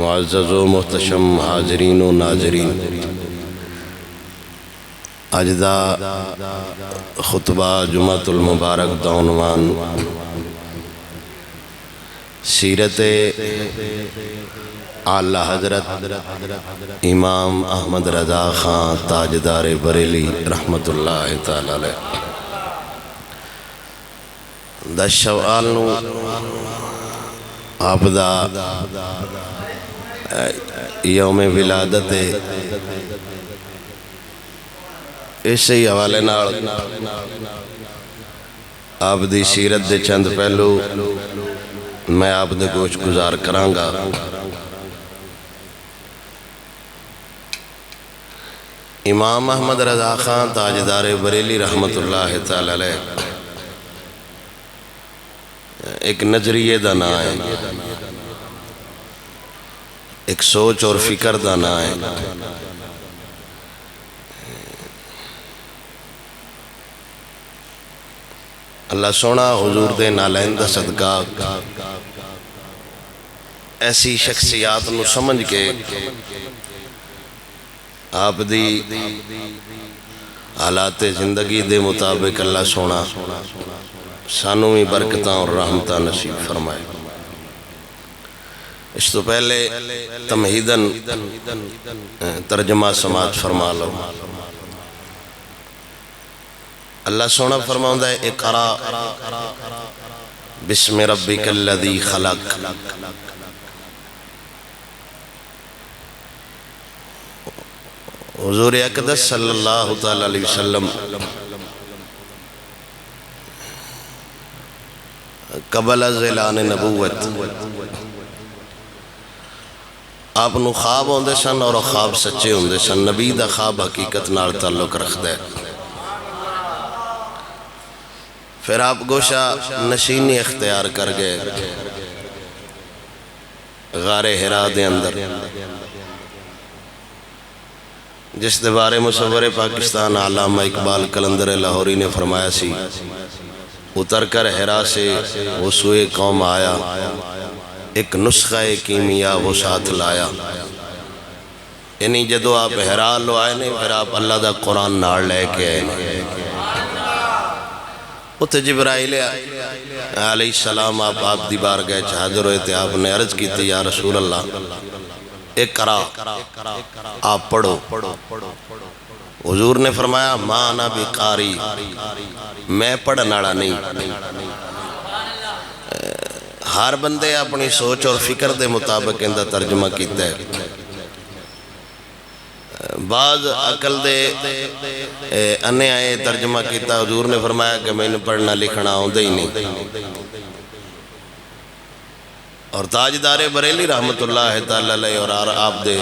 معزز و محتشم حاضرین و ناظرین، اج دا خطبہ جمعۃ المبارک دا عنوان سیرت اعلی حضرت امام احمد رضا خان تاجدار بریلی رحمت اللہ تعالی علیہ۔ دس شوال نو آپ دا یوم ولادت اس ہی حوالے نال آپ دی سیرت دے چند پہلو میں آپ دے گوش گزار کرانگا۔ امام احمد رضا خان تاجدار بریلی رحمت اللہ تعالی علیہ ایک نظریے دا نا ہے، ایک سوچ اور فکر دا نا ہے۔ اللہ سونا حضور دے نالین دا صدقہ ایسی شخصیات نو سمجھ کے آپ دی حالات زندگی دے مطابق اللہ سونا سانوں میں برکتاں اور رحمتاں نصیب فرمائے۔ اس تو پہلے تمہیداً ترجمہ سماعت فرما لو۔ اللہ سونا فرماؤں ہے اقرا بسم ربک الذی خلق۔ حضور اقدس صلی اللہ تعالی علیہ وسلم قبل از اعلان نبوت آپ نو خواب ہوندے سن اور خواب سچے ہوندے سن۔ نبی دا خواب حقیقت نال تعلق رکھ دے۔ پھر آپ گوشہ نشینی اختیار کر گئے غار حرا دے اندر، جس دے بارے مصور پاکستان علامہ اقبال قلندر لاہوری نے فرمایا سی، اتر کر حرا سے وہ سوئے قوم آیا، ایک نسخہ کیمیا وہ ساتھ لایا۔ یعنی جدو آپ حرا لو آئے نے پھر آپ اللہ دا قرآن نار لے کے آئے نے۔ اتھے جبرائیل علیہ السلام آپ دی بار گئے حاضر ہوئے تھے۔ آپ نے عرض کی تھی یا رسول اللہ اقرا، آپ پڑھو۔ حضور نے فرمایا ما انا بقاری، میں پڑھن والا نہیں۔ ہر بندے اپنی سوچ اور فکر دے مطابق اندہ ترجمہ کیتا ہے۔ بعض عقل دے انے آئے ترجمہ کیتا، حضور نے فرمایا کہ میں نے پڑھنا لکھنا ہوندے ہی نہیں۔ اور تاجدار بریلی رحمت اللہ تعالی علیہ اور آپ دے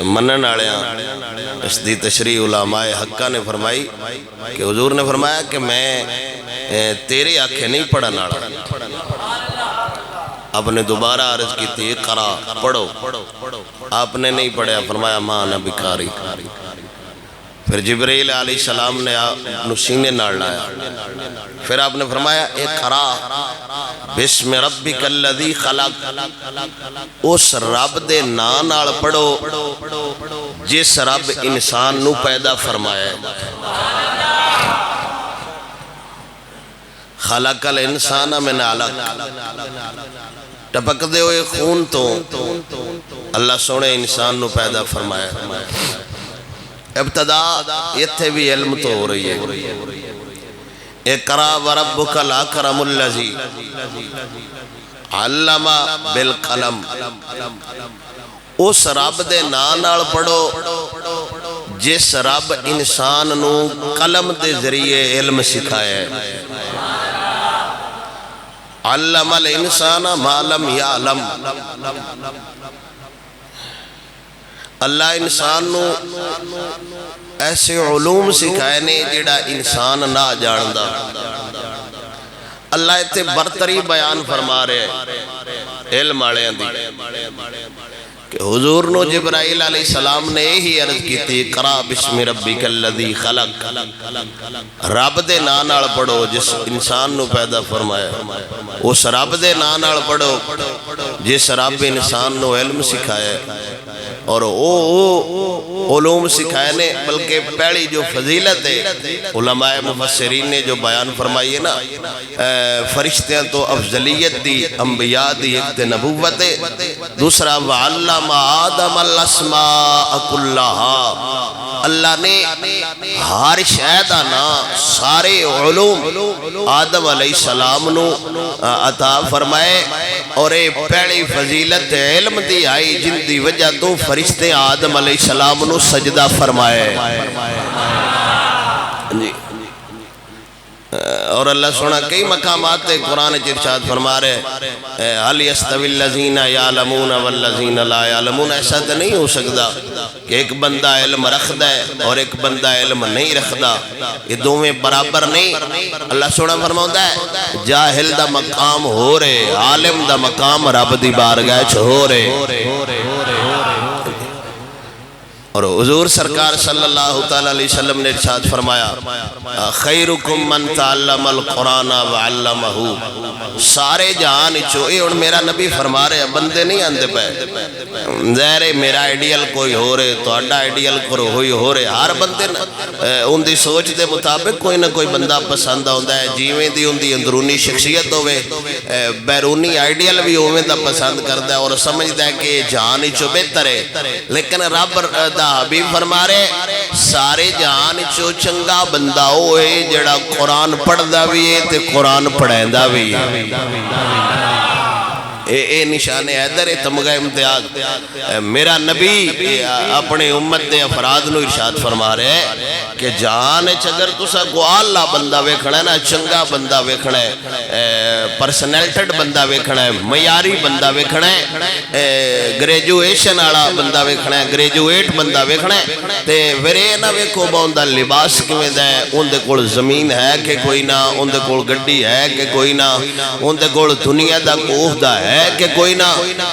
منن آڑیاں اس دی تشریح علماء حقہ نے فرمائی کہ حضور نے فرمایا کہ میں تیرے آنکھیں نہیں پڑھن آڑا۔ آپ نے دوبارہ عرض کی تھی اقرا، پڑھو۔ آپ نے نہیں پڑھا، فرمایا ما انا بقاری۔ پھر جبرائیل علیہ السلام نے سینے ناڑ لایا۔ پھر آپ نے فرمایا اقرا بسم ربک الذی خلق، اس رب دے نام نال پڑھو جس رب انسان نو پیدا فرمایا ہے۔ خلق الانسان من علق، ٹپک دے ہوئے خون تو اللہ سونے انسان نو پیدا فرمایا ہے۔ ابتدا یہ بھی علم تو ہو رہی ہے۔ اقرا وربک الاکرم الذی علم بالقلم، اس رب دے نام نال پڑھو جس رب انسان نو قلم دے ذریعے علم سکھایا ہے۔ علم الانسان ما لم یعلم، اللہ انسان نو ایسے علوم سکھائے نے جڑا انسان نہ جاندہ۔ اللہ اتھے برتری بیان فرما رہے علم آڑے دی۔ کہ حضور نو جبرائیل علیہ السلام نے یہی عرض کی تھی اقرا بسم ربک الذی خلق، رب دے ناں نال پڑھو جس انسان نو پیدا فرمایا، اس رب دے ناں نال پڑھو جس رب انسان نو علم سکھایا، اور علوم سکھائے نے۔ بلکہ پہلی جو فضیلت ہے علماء مفسرین نے جو بیان فرمائی ہے نا، فرشتیاں تو افضلیت دی، انبیاء دی ایک نبوت ہے، دوسرا وَعَلَّمَ آدَمَ الْأَسْمَاءَ كُلَّهَا، اللہ نے ہر شے دا نام سارے علوم آدم علیہ السلام نو عطا فرمائے، اور اے پہلی فضیلت علم دی آئی جن دی وجہ تو فرشتے آدم علیہ السلام نو سجدہ فرمائے۔ جی اور اللہ سونا کئی مقامات قرآن ارشاد فرما رہے هل يستوي الذين يعلمون والذين لا يعلمون، ایسا تو نہیں ہو سکتا کہ ایک بندہ علم رکھدا ہے اور ایک بندہ علم نہیں رکھدا، یہ دونوں برابر نہیں۔ اللہ سونا فرماتا ہے جاہل دا مقام ہو رہے، عالم دا مقام رب دی بارگاہ چ ہو رہے۔ اور حضور سرکار صلی اللہ تعالیٰ علیہ وسلم نے ارشاد فرمایا خیرکم من تعلم القرآن وعلمہ، سارے جہان چو، یہ ان میرا نبی فرما رہے ہیں، بندے نہیں آندے پہ ظاہر ہے میرا آئیڈیل کوئی ہو رہے تو اڈا آئیڈیل کوئی ہو رہے، ہر بندے ان دی سوچ دے مطابق کوئی نہ کوئی بندہ پسند ہوتا ہے، جیویں دی ان دی اندرونی شخصیت ہوئے، بیرونی آئیڈیل بھی ہوئے دا پسند کرتا ہے اور سمجھتا ہے کہ جہان چو بہتر ہے، لیکن رب دا حبیب فرما رہے سارے جہان چو چنگا بندہ ہوئے جڑا قرآن پڑھ دا بھی ہے تے قرآن پڑھیں دا بھی ہے۔ اے نشان حیدر تمغہ امتیاز۔ میرا نبی اپنے امت دے افراد نو ارشاد فرما رہے کہ جہان اگر تسا کو آلہ بندہ ویکھنا ہے نا، چنگا بندہ ویکھنا ہے، پرسنلٹڈ بندہ ویکھنا ہے، معیاری بندہ ویکھنا ہے، گریجویشن والا بندہ ویکھنا ہے، گریجویٹ بندہ ویکھنا ہے، تے پھر یہ نہ ویکھو بوندا لباس کیویں دا ہے، ان دے کول زمین ہے کہ کوئی نہ، ان دے کول گڈی ہے کہ کوئی نہ، ان دے کول دنیا دا کوہ دا ہے کہ کوئی نہ۔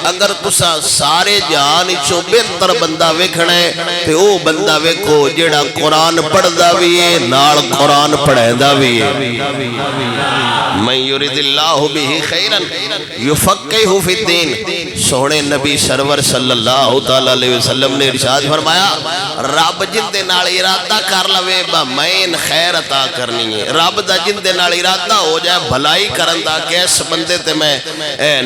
اگر تسا سارے جہان چو بہتر بندہ ویکھنا ہے تے او بندہ ویکھو جیڑا قرآن پڑھدا بھی ہے نال قرآن پڑھیندا بھی ہے۔ من یرید اللہ بہ خیرا یفقہہ فی الدین، سونے نبی سرور صلی اللہ تعالیٰ علیہ وسلم نے ارشاد فرمایا رب جن دے نال ارادہ کر لوے با میں خیر عطا کرنی ہے، رب دا جن دے نال ارادہ ہو جائے بھلائی کرن دا کہ اس بندے تے میں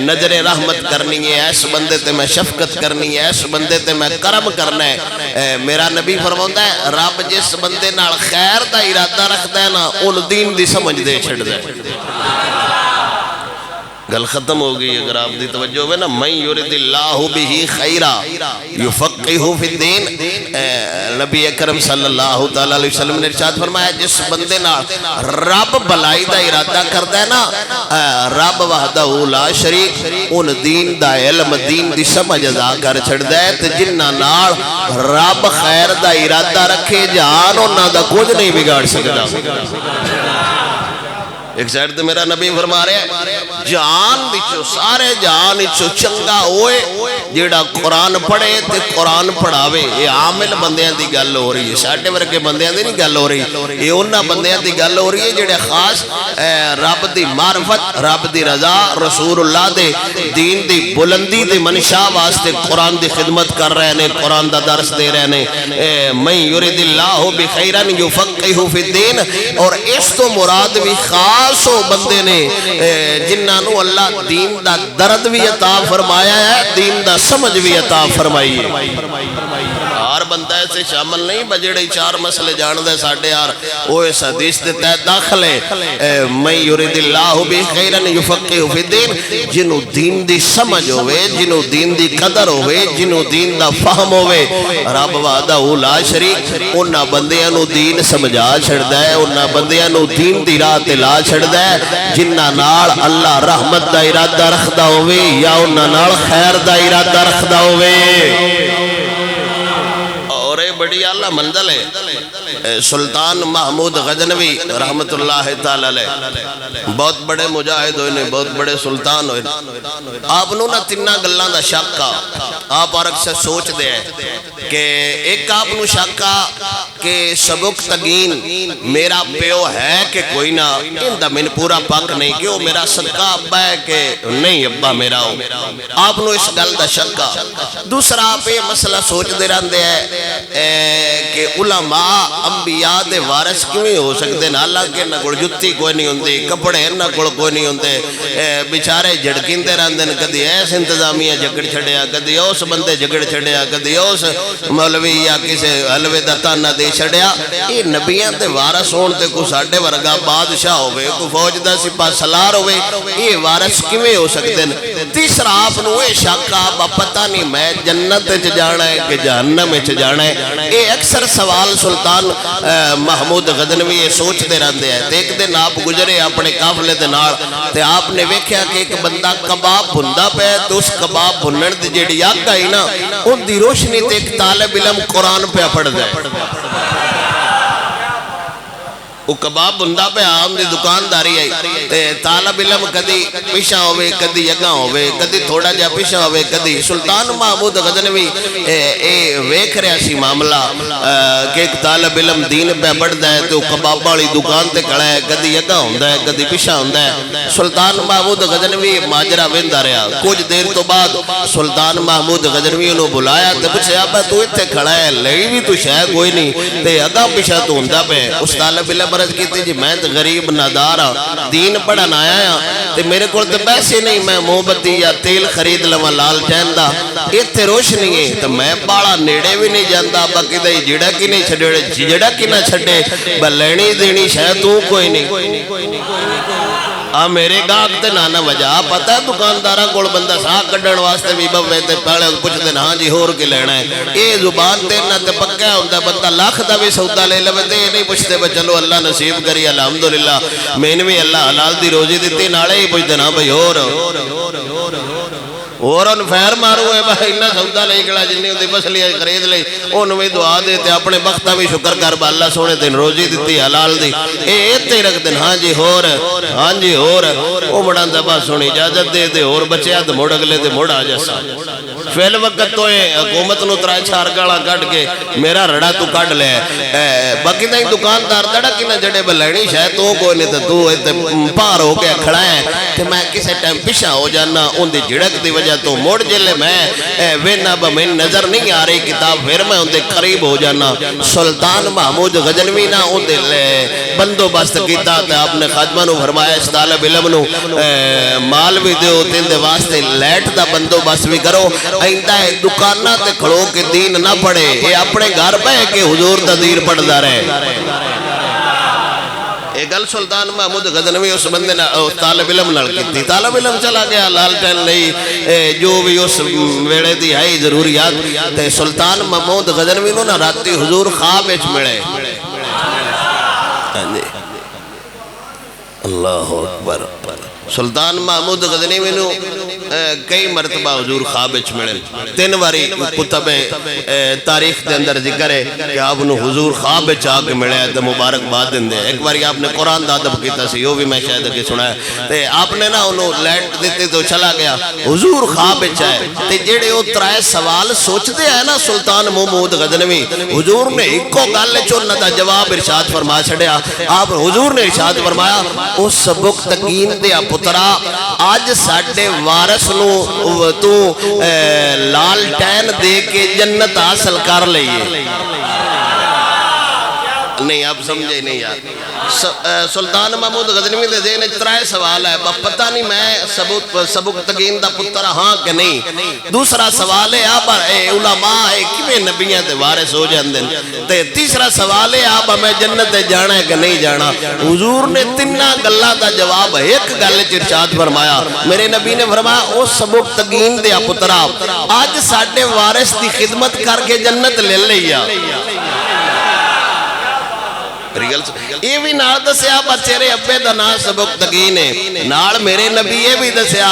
نظر رحمت کرنی ہے، اس بندے تے میں شفقت کرنی ہے، اس بندے تے میں کرم کرنا ہے، میرا نبی فرماتا ہے رب جس بندے نال خیر دا ارادہ رکھتا ہے نا ان دین دی سمجھ دے چھڑ دے۔ گل ختم ہو گئی اگر آپ دی توجہ ہوئے نا، من یرید اللہ بہ خیرا یفقہہ فی الدین، نبی اکرم صلی اللہ تعالیٰ علیہ وسلم نے ارشاد فرمایا جس بندے نال رب بھلائی دا ارادہ کرتا ہے نا، رب وحدہ لا شریک ان دین دا علم دین دی سمجھ ادا کر چھڑدا ہے، تے جنہاں نال رب خیر دا ارادہ رکھے جہان انہاں دا کچھ نہیں بگاڑ سکتا۔ ایک سائڈ تے میرا نبی فرما رہے ہیں جہان وچوں سارے جہان وچوں چنگا ہوئے جیڑا قرآن پڑھے تے قرآن پڑھاوے۔ یہ عامل بندیاں دی گل ہو رہی ہے، ساڈے ورگے بندیاں دی نہیں گل ہو رہی، یہ انہاں بندیاں دی گل ہو رہی ہے جڑے خاص رب دی معرفت، رب دی رضا، رسول اللہ دے دین دی بلندی دی منشا واسطے قرآن دی خدمت کر رہے ہیں، قرآن دا درس دے رہے ہیں۔ من یرید اللہ بخیرا یفقہہ فی الدین، اور اس تو مراد بھی خاص سو بندے نے جنہاں نو اللہ دین دا درد بھی عطا فرمایا ہے، دین دا سمجھ بھی عطا فرمائی ہے۔ ہر بندہ ایسے شامل نہیں بجڑے چار مسئلے جان دے ساڑھے یار وہ اس حدیث دے تحت داخل ہے من یرید اللہ بہ خیرا یفقہہ فی الدین، جنہوں دین دی سمجھ ہوئے، جنہوں دین دی قدر ہوئے، جنہوں دین دا فہم ہوئے، رب وحدہ لا شریک انہاں بندیاں نو دین سمجھا چھڑدا ہے، انہاں بندیاں نو دین دی راہ تے لا چھڑدا ہے جنہاں نال اللہ رحمت دا ارادہ رکھدا ہوئے یا انہاں نال خیر دا ارادہ رکھدا ہوئے۔ اور یہ بڑی اعلیٰ منزل ہے، سلطان محمود غزنوی رحمت اللہ تعالی علیہ بہت بڑے مجاہد ہوئے، بہت بڑے سلطان ہوئے. آپ نو نہ تینہ گلان دا شکا آپ اور اکثر سوچ دے کہ ایک آپ نو شکا کہ سبک تگین میرا پیو ہے کہ کوئی نہ، اندہ من پورا پاک نہیں کہ وہ میرا صدقہ ابا ہے کہ نہیں ابا میرا ہو. آپ نو اس گل دا شکا. دوسرا آپ یہ مسئلہ سوچ دے رہندے ہیں کہ علماء انبیاء دے وارث کیوں ہو سکتے ہیں، حالانکہ نہ گڑ جتی کوئی نہیں ہوندی، کپڑے نہ گڑ کوئی نہیں ہوندے، بیچارے جھڑکین دے رہندے ہیں، کدی ایس انتظامیہ جگڑ چھڑیا، کدی اس بندے جگڑ چھڑیا، کدی اس مولوی یا کسی حلوے دا تانہ دے چھڑیا. یہ نبیان دے وارث ہون تے کو ساڑھے ورگا بادشاہ ہوئے، کو فوج دا سپاہ سالار ہوئے، یہ وارث کیویں ہو سکتے ہیں. تیسرا آپ نو اے شاکا با پتہ نہیں میں جنت وچ جانا ہے کہ جہنم وچ جانا ہے. یہ اکثر سوال سلطان محمود غزنوی یہ سوچ دے رہندے ہیں. ایک دن آپ گزرے اپنے قافلے دے نال تے آپ نے ویکھیا کہ ایک بندہ کباب بھندا پہ تو اس کباب بھنن دی جیڑی آگ آئی نا ان دی روشنی تے ایک طالب علم قرآن پہ پڑھ دے. وہ کباب بندہ پہ آم دی دکانداری آئی تے طالب علم کدی پیشہ ہوئے کدی یگاں ہوئے کدی تھوڑا جا پیشہ ہوئے کدی. سلطان محمود غزنوی ویکھ رہا سی معاملہ کہ ایک طالب علم دین پہ بڑھ دائے تو کباب والی دکان تے کھڑا ہے، کدی یگاں ہوندہ ہے کدی پیشہ ہوندہ ہے. سلطان محمود غزنوی ماجرہ ویندہ رہا. کچھ دیر تو بعد سلطان محمود غزنوی انہوں بلایا تے پوچھے آبا تو اتھے کھڑا ہے لئی بھی تو شاید کوئی نہیں تے یگاں پیشہ تو ہوندہ پہ. اس طالب علم عرض کیتی جی میں تو غریب نادار ہاں، دین پڑھنا آیا ہاں تے میرے کول تے پیسے نہیں، میں موبتی یا تیل خرید لواں لال چیندا، ایتھے روشنی ہے تو میں باڑا نیڑے بھی نہیں جاندا. باقی دے جڑا کی نہیں چھڑے جڑا کی نہ چھڑے بلینی دینی شاید تو کوئی نہیں. میرے گاہک تے نانا وجہ پتہ ہے دکانداراں کول بندہ ساہ کڈن واسطے بھی بوے تے پہلے پوچھ دے ہاں جی ہور کے لینا ہے. اے زبان تے نہ تے پکا ہوندا بندہ لاکھ دا بھی سودا لے لوے تے نہیں پوچھتے بے چلو اللہ نصیب کری الحمدللہ مین بھی اللہ حلال دی روزی دیتی نالے ہی پوچھ دے نا بھئی اور ان فیر مارو ہے بھائی انہا سودا لے کڑا جنہی ہوتی بس لیا خرید لے انہوں بھی دعا دیتے اپنے بختہ بھی شکر کر با اللہ سونے دن روزی دیتی حلال دی ایتے رکھ دن ہاں جی ہور وہ بڑا دبا سونی اجازت دے دے اور بچے آدھ موڑ اگلے دے موڑ آجا سا فیل وقت تو حکومت نو ترائے چار گالا کٹ کے میرا رڑا تو کٹ لے باقی دائیں دکاندار دڑا کی نہ جڑے بلینی شاید تو کوئی نہیں تو پار ہو کے کھڑا ہے کہ میں کسے ٹائم پیشہ ہو جانا ان دی جڑک دی وجہ تو موڑ جلے میں وینا با میں نظر نہیں آ رہی کتاب پھر میں ان دے قریب ہو جانا. سلطان محمود غزنوی نہ ان دے بندو بست کیتا تے آپ نے خادمہ نو فرمایا اس طالب علم نو مال بھی دیو تین دے واسطے لیٹ دا بندو بست بھی کرو آئندہ دکانہ تے کھڑو کے دین نہ پڑے یہ اپنے گھر پہ کہ حضور دا دیر پڑھ دا رہے. ایک گل سلطان محمود غزنوی اس بندے طالب علم نال کیتی. طالب علم چلا گیا لال ٹین لئی جو بھی اس ویڑے دی آئی ضروریات تے سلطان محمود غزنوی نو نا راتی حضور خواب اچ ملے. اللہ اکبر. سلطان محمود غزنوی نو کئی مرتبہ حضور خواب اچ ملے. تین واری کتب تاریخ دے اندر ذکر ہے کہ آپ نو حضور خواب اچ آکے ملے تو مبارک بات دن دے. ایک واری آپ نے قرآن دا ادب کیتا سی وہ بھی میں شاید کہ سنا ہے آپ نے نا انہوں لینڈ دیتے تو چلا گیا حضور خواب اچ آئے تے جیڑے وہ ترائے سوال سوچ دے ہے نا سلطان محمود غزنوی حضور نے ایک کو گل چونہ دا جواب ارشاد فرما چھڑیا. آپ حضور نے ارشاد فرمایا او سبک تقین دیا پترا آج ساڑھے وارث نو تو لال ٹین دے کے جنت حاصل کر لئیے. نہیں آپ سمجھے نہیں یار. سلطان محمود غزنوی دے ذہن اترائے سوال ہے پتہ نہیں میں سبک تقین دا پتر ہاں کہ نہیں. دوسرا سوال ہے آپ علماء ہے کیویں نبیاں دے وارث ہو جاندے تے تیسرا سوال ہے آپ میں جنت جانا ہے کہ نہیں جانا. حضور نے تینہ گلاں دا جواب ایک گل ارشاد فرمایا. میرے نبی نے فرمایا او سبک تقین دے پترا آج ساڈے وارث دی خدمت کر کے جنت لے لیا. یہ بھی نال دسیا بچے ابے دا نا سبک تقین ہے نال میرے نبی یہ بھی دسیا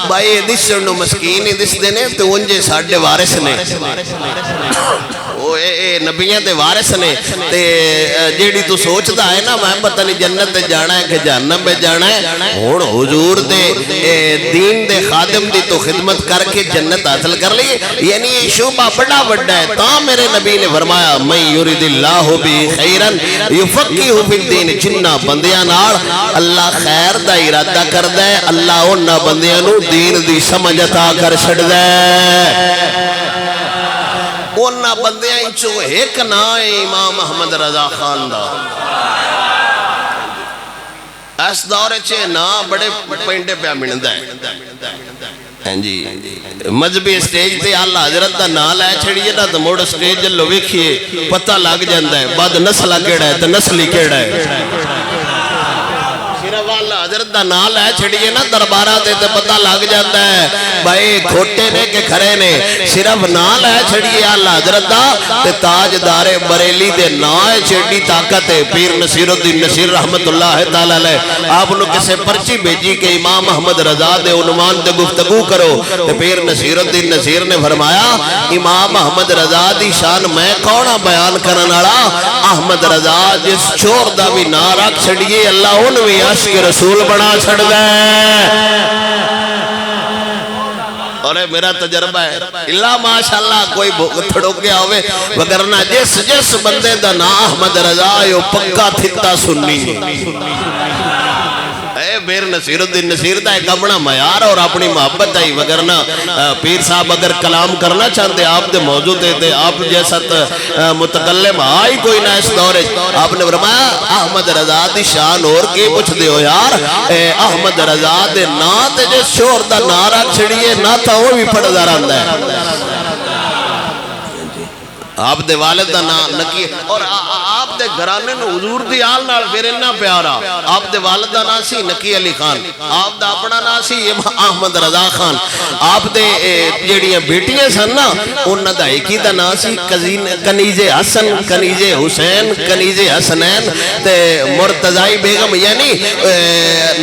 بھائی دسن نو مسکین ہی دس دینے تو انجے ساڑھے وارث نے نبیاں دے وارث نے تے جیڑی تو سوچدا ہے نا میں پتہ نہیں جنت تے جانا ہے کہ جہنم میں جانا ہے ہن حضور دے دین دے خادم دی تو خدمت کر کے جنت حاصل کر لی یعنی یہ شعبہ بڑا بڑا ہے تا میرے نبی نے فرمایا من یرید اللہ بی خیرا یفقہہ فی الدین جنہ بندیاں نال اللہ خیر دا ارادہ کردا ہے اللہ انہاں بندیاں نو دین دی سمجھ عطا کر چھڑدا ہے انہاں بندیاں چوں ایک نا ہے امام محمد رضا خان دا اس دورے چھے نا بڑے پینڈے پہ مندہ ہے جی مذہبی اسٹیج تے اللہ حضرت دا نا لائے چھڑیے نا تو موڑ اسٹیج جلو ویکھئے پتہ لگ جاندہ ہے بعد نسلہ کیڑا ہے تو نسلی کیڑا ہے صرف اللہ حضرت دا نا لائے چھڑیے نا دربارہ تے تو پتہ لگ جاندہ ہے بھائی کھوٹے نے کہ کھرے نے صرف نا لائے چھڑیے اللہ حضرت دا تے تاجدار بریلی دے نا ہے چھڑی طاقت ہے پیر نصیر الدین نصیر رحمت اللہ تعالیٰ لے آپ نے کسے پرچی بھیجی کہ امام محمد رضا دے عنوان دے گفتگو کرو تے پیر نصیر الدین نصیر نے فرمایا امام محمد رضا دی شان میں کونہ بیان کرنالا احمد رضا جس چور دا بھی نا رکھ چھڑیے اللہ انوی عشق رسول بنا چھڑ گئے اور میرا تجربہ ہے اللہ ماشاءاللہ کوئی تھڑو گیا ہوئے وگرنہ جس بندے دا نا احمد رضا یو پکا تھتا سننی پیر نصیر الدین نصیر دا ایک اپنا معیار اور اپنی محبت آئی وگرنہ پیر صاحب اگر کلام کرنا چاہتے آپ دے موجود تھے آپ جیسا متکلم آئی کوئی نہ اس دورے آپ نے فرمایا احمد رضا دی شان اور کی پوچھ دے ہو یار احمد رضا دے نا تے جس شور دا نارا چھڑیے نہ تھا وہ بھی پڑھ دا رہندا ہے آپ دے والد دا نا نکی اور آپ دے گھرانے نے حضور دی آل نال پھر انہا پیارا آپ دے والد دا نا سی نکی علی خان آپ دا اپنا نا سی احمد رضا خان آپ دے جیڑیاں بیٹیاں سن نا انہا دا ایکی دا نا سی کنیز حسن کنیز حسین کنیز حسنین تے مرتضائی بیگم یعنی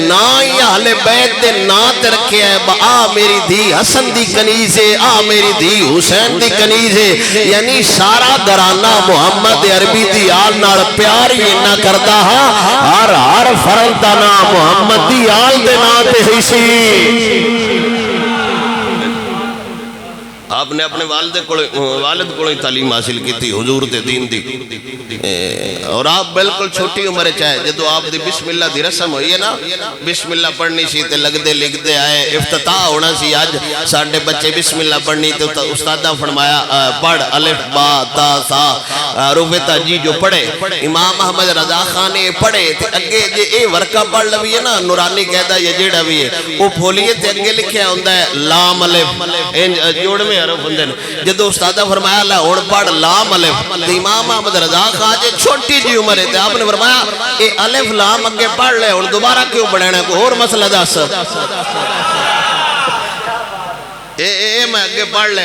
نا یا اہل بیت دے نا تے رکھے ہے آ میری دھی حسن دی کنیز آ میری دھی حسین دی کنیز یعنی سارا گرانہ محمد عربی دی آل نال پیار ہی نہ کرتا ہاں ہر فرد دا نام محمد دی آل دے نا تے حیثی آپ نے اپنے والد کو تعلیم حاصل کی تھی حضور دے دین دی اور آپ بالکل چھوٹی عمر چاہے جدو آپ دی بسم اللہ دی رسم ہوئی ہے نا بسم اللہ پڑھنی سی تے لگ دے لکھ دے آئے افتتاح ہونا سی آج ساڑھے بچے بسم اللہ پڑھنی تے استادہ فرمایا پڑھ الف با تا سا روفتا جی جو پڑھے امام محمد رضا خان پڑھے تے اگے جے اے ورکہ پڑھ لوی ہے نا نورانی قیدہ یہ جیڑا بھی ہے وہ پھولیے تے اگے لکھے ہوندہ ہے لام الف جوڑ میں عرف ہوندے جدو استادہ فرمایا اللہ اوڑ پڑھ لام الف امام محمد رضا خان جے چھوٹی جی عمر ہے آپ نے فرمایا اے الف لام اگے پڑھ لے اور دوبارہ کیوں پڑھنا ہے کوئی اور مسئلہ دا سب میں اگے پڑھ لے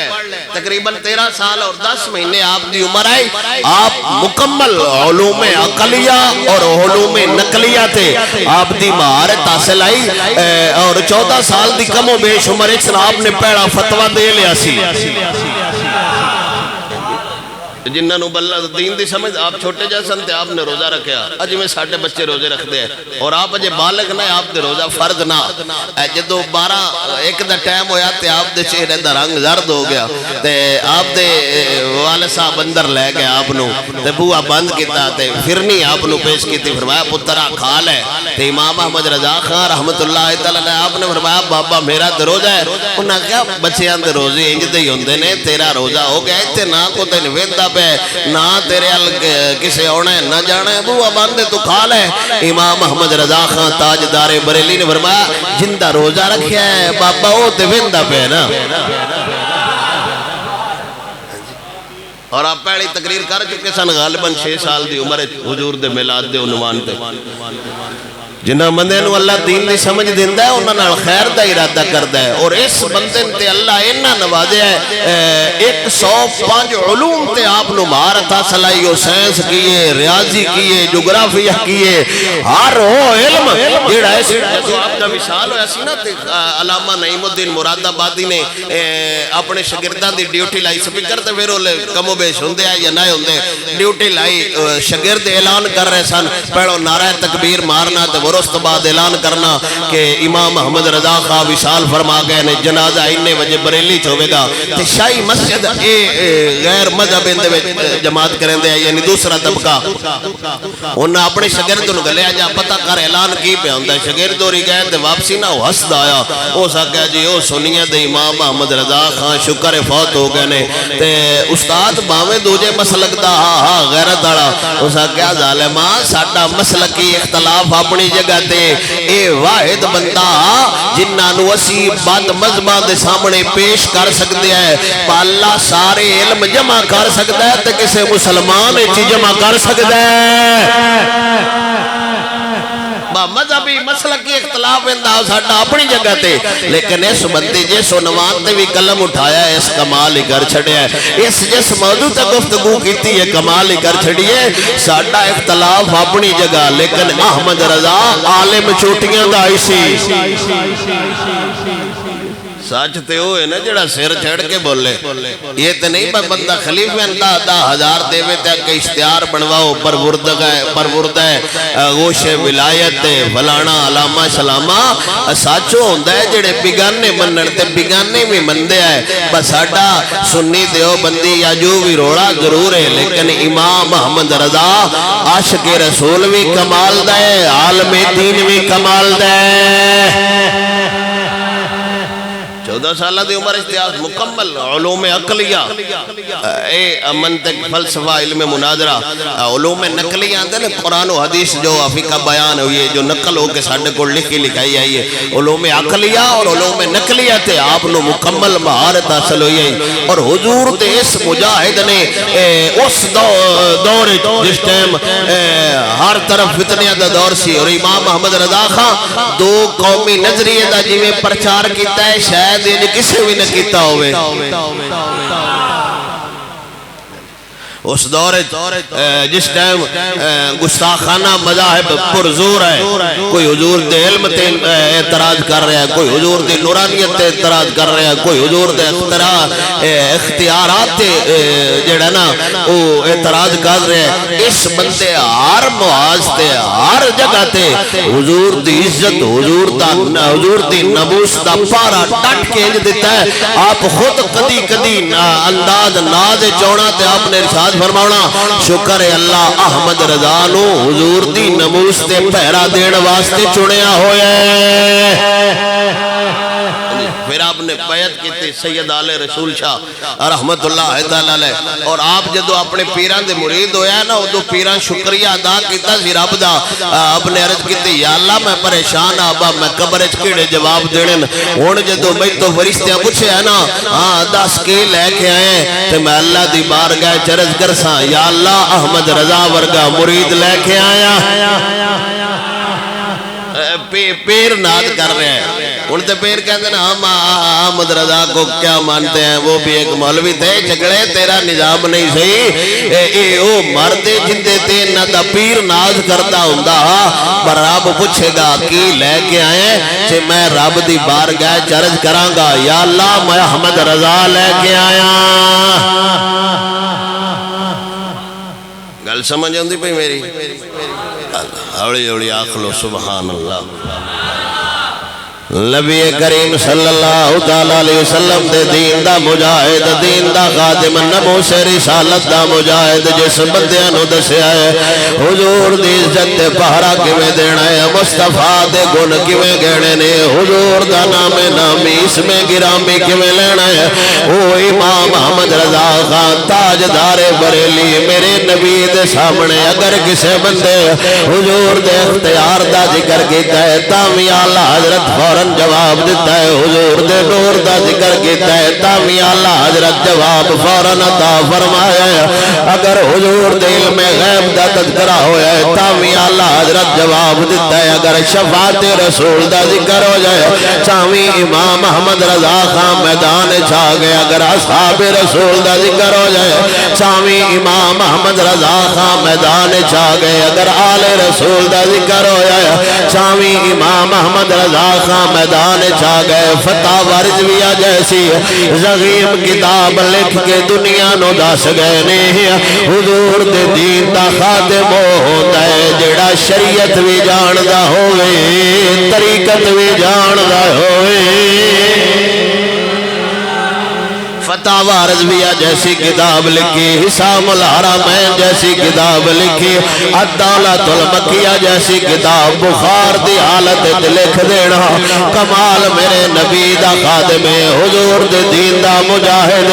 تقریباً 13 سال اور 10 مہینے آپ دی عمر آئی آپ مکمل علوم عقلیہ اور علوم نقلیہ تھے آپ دی مہارت حاصل آئی اور 14 سال دی کم و بیش عمر ایک آپ نے پہلا فتوہ دے لیا سی جنہاں نو بلہ دین دی سمجھ آپ چھوٹے جیسن تھے آپ نے روزہ رکھیا اج میں ساڑھے بچے روزے رکھ دے اور آپ اجے بالغ نہ آپ دے روزہ فرض نہ جدو 12 دا ٹائم ہویا تے آپ دے چہرے دا رنگ زرد ہو گیا تے آپ دے والد صاحب اندر لے گئے آپ نو تے بوہ بند کیتا تے پھرنی آپ نو پیش کی تھی فرمایا پترہ کھال ہے تے امام احمد رضا خان رحمت اللہ تعالیٰ نے آپ نے فرمایا بابا میرا دے روزہ ہے انہاں کیا بچیاں دے روزے انج دے ہوندے نے تیرا روزہ ہو گیا تے نہ کو تے نویندہ نہ تیرے کسے ہونا ہے نہ جانا ہے وہ باندے تو کھال ہے امام محمد رضا خان تاجدار بریلی نے فرمایا جندہ روزہ رکھیا ہے بابا وہ تے ویندہ پہ نا اور آپ پہلی تقریر کر چکے سن غالباً 6 سال دی عمر حضور دے میلاد دے عنوان تے جنہ بندے نو اللہ دین دی سمجھ دیندا ہے انہاں نال خیر دا ارادہ کردا ہے، اور اس بندے تے اللہ انہاں نوازیا ہے 105 علوم تے آپ نو مہارت حاصل آئی، او سائنس کیے، ریاضی کیے، جغرافیہ کیے، ہر وہ علم جیڑا ہے جو آپ کا وصال ہویا سی نا تے علامہ نعیم الدین مراد آبادی نے اپنے شاگرداں دی ڈیوٹی لائی، سپیکر تے پھر کم و بیش ہوندے آئے یا نہ ہوندے، ڈیوٹی لائی، شاگرد اعلان کر رہے سن، پہلو نعرہ تکبیر مارنا تے اس بعد اعلان کرنا کہ امام محمد رضا خان وصال فرما گئے نے، جنازہ اننے وجہ بریلی چھوے گا تے شاہی مسجد غیر مذہب اندے جماعت کریں دے، یعنی دوسرا طبقہ انہاں اپنے شاگرد نو گلے جا پتہ کر اعلان کی پہ ہوندا ہے، شاگرد ہوری گئے تے واپسی نہ ہسد آیا، او سکیا جی او سنیے دے امام محمد رضا خان شکر فوت ہو گئے نے، تے استاد باویں دوجے مسلک دا ہاں غیرت والا، او سکیا ظالما ساڈا مسلکی اختلاف اپنی جگہ تے اے واحد بندہ جنہاں نو اسی بد مذہباں دے سامنے پیش کر سکتے ہیں، اللہ سارے علم جمع کر سکتا ہے تے کسے مسلمان اچھی جمع کر سکتا ہے۔ مذہبی مسلکی اختلاف اندہ ساڑھا اپنی جگہ تے، لیکن اس بندی جس عنوان تے بھی قلم اٹھایا ہے، اس کمال ہی کر چھڑے ہے، اس جس موضوع تے گفتگو کیتی ہے کمال ہی کر چھڑی ہے، ساڑھا اختلاف اپنی جگہ، لیکن احمد رضا عالم چوٹیاں دا ایسی سچ تے ہوئے نا جڑا سر چھڑ کے بولے، یہ تے نہیں بندہ خلیفہ اندہ 10,000 دیوے تے کہ اشتہار بنواؤ پروردہ غوش ولایت فلانا علامہ شلامہ، سچو ہوندہ ہے جڑے بگانے منن تے بگانے بھی مندے آئے، بس ساڑھا سنی دیو بندی یا جو بھی روڑا ضرور ہے، لیکن امام محمد رضا عاشق رسول بھی کمال دے، عالم دین بھی کمال دے۔ 14 سالہ دی عمر اشتیاز مکمل علوم عقلیہ، منطق فلسفہ علم مناظرہ، علوم نقلیہ اندر قرآن و حدیث جو افقہ بیان ہوئی ہے، جو نقل ہو کے ساڑھے کو لکھی لکھائی آئی ہے، علوم عقلیہ اور علوم نقلیہ تے آپ نو مکمل مہارت حاصل ہوئی ہے، اور حضور تے اس مجاہد نے اس دور جس ٹائم ہر طرف فتنیہ دا دور سی، اور امام محمد رضا خان 2 قومی نظریے دا جی میں پرچار کیتا ہے، شاید یہ کسے بھی نہ کیتا ہوئے، اس دور جس ٹائم گستاخانہ مذاہب پرزور ہے، کوئی حضور دے علم تے اعتراض کر رہا ہے، کوئی حضور دے نورانیت تے اعتراض کر رہا ہے، کوئی حضور دے اختیارات تے جڑا نا وہ اعتراض کر رہا ہے، اس بندے ہر معاذ تے ہر جگہ تے حضور دی عزت، حضور دی نبوس دا پارا ڈٹ کے انج دیتا ہے، آپ خود کدی کدی انداز ناز چونا تے آپ نے ارشاد فرماؤنا، شکر ہے اللہ احمد رضا نو حضور دی نموس تے پہرا دین واسطے چنیا ہوئے۔ پھر آپ نے بیعت کی تھی سید آل رسول شاہ رحمت اللہ علیہ، اور آپ جدو اپنے پیران دے مرید ہویا ہے نا، وہ دو پیران شکریہ ادا کیتا سی رب دا، اپنے عرض کی تھی یا اللہ میں پریشان آبا میں قبرچ کیڑے جواب دینے، ہون جدو میں تو فرشتیاں پوچھے ہے نا 10 کے لے کے آئے، تو میں اللہ دی بارگاہ چرز کرساں یا اللہ احمد رضا ورگا مرید لے کے آیا، پیر ناد کر رہے ہیں، ان تے پیر کہتے ہیں ہم احمد رضا کو کیا مانتے ہیں، وہ بھی ایک مولوی تھے، جھگڑے تیرا نظام نہیں صحیح، او مردے جندے تے نہ دا پیر ناز کرتا ہوندہ، پر رب پوچھے گا کی لے کے آئے، چھے میں رب دی بارگاہ چرج کرانگا یا اللہ میں احمد رضا لے کے آیا۔ گل سمجھ ہوندی پہ میری، اوڑی اوڑی آخلو سبحان اللہ۔ نبی کریم صلی اللہ علیہ وسلم دے دین دا مجاہد، دین دا خادم، نبو سے رسالت دا مجاہد، جس بندیاں نو دسیا ہے حضور دی عزت تے پہرا کیویں دینا ہے، مصطفیٰ دے گن کیویں گھڑے نے، حضور دا نام نامی اس میں گرامی کیویں لینا ہے، او امام محمد رضا خان تاجدار بریلی میرے نبی دے سامنے اگر کسے بندے حضور دے اختیار دا ذکر کیتا ہے، تامی اعلیٰ حضرت فور فوراً جواب دیتا ہے حضور دے نور دا ذکر کیتا ہے تاوی آلہ حضرت جواب فوراً عطا فرمایا ہے اگر حضور دے علم غیب دا تذکرہ ہویا ہے تاوی آلہ حضرت جواب دیتا ہے اگر شفاعت رسول دا ذکر ہو جائے چاوی امام احمد رضا خان میدان چھا گئے اگر اصحاب رسول دا ذکر ہو جائے چاوی امام احمد رضا خان میدان چھا گئے اگر آل رسول دا ذکر ہو جائے چاوی امام احمد رضا خان میدان چھا گئے فتح ورزویہ جیسی زغیم کتاب لکھ کے دنیا نو دس گئے نہیں حضور دے دین دا خادم ہوتا ہے جڑا شریعت بھی جاندہ ہوئے طریقت بھی جاندہ ہوئے فتح رضویہ جیسی کتاب لکھی حسام الحرمین جیسی کتاب لکھی الدولت المکیہ جیسی کتاب بخار دی حالت لکھ دینا کمال میرے نبی دا خادم حضور دے دین دا مجاہد